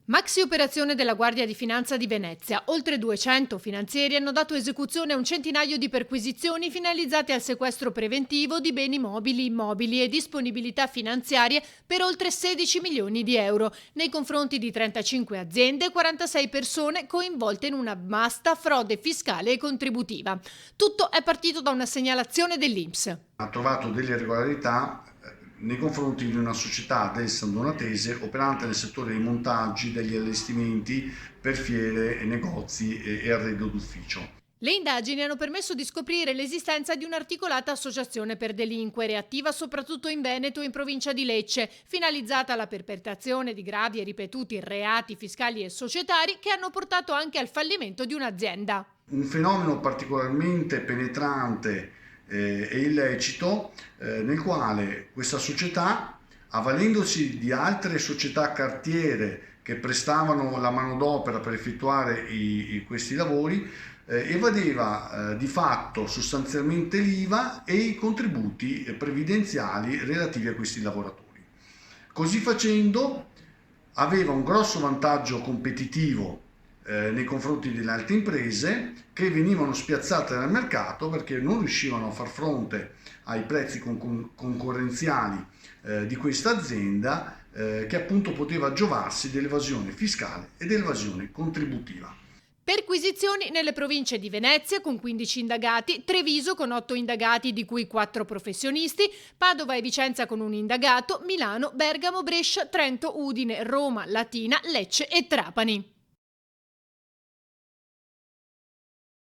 Maxi operazione della Guardia di Finanza di Venezia. Oltre 200 finanzieri hanno dato esecuzione a un centinaio di perquisizioni finalizzate al sequestro preventivo di beni mobili, immobili e disponibilità finanziarie per oltre 16 milioni di euro nei confronti di 35 aziende e 46 persone coinvolte in una vasta frode fiscale e contributiva. Tutto è partito da una segnalazione dell'INPS. Ha trovato delle irregolarità nei confronti di una società del San Donatese operante nel settore dei montaggi, degli allestimenti per fiere, negozi e arredo d'ufficio. Le indagini hanno permesso di scoprire l'esistenza di un'articolata associazione per delinquere, attiva soprattutto in Veneto e in provincia di Lecce, finalizzata alla perpetrazione di gravi e ripetuti reati fiscali e societari che hanno portato anche al fallimento di un'azienda. Un fenomeno particolarmente penetrante e illecito nel quale questa società, avvalendosi di altre società cartiere che prestavano la manodopera per effettuare questi lavori, evadeva di fatto sostanzialmente l'IVA e i contributi previdenziali relativi a questi lavoratori. Così facendo aveva un grosso vantaggio competitivo nei confronti delle altre imprese che venivano spiazzate dal mercato perché non riuscivano a far fronte ai prezzi concorrenziali di questa azienda che appunto poteva giovarsi dell'evasione fiscale e dell'evasione contributiva. Perquisizioni nelle province di Venezia con 15 indagati, Treviso con 8 indagati di cui 4 professionisti, Padova e Vicenza con un indagato, Milano, Bergamo, Brescia, Trento, Udine, Roma, Latina, Lecce e Trapani.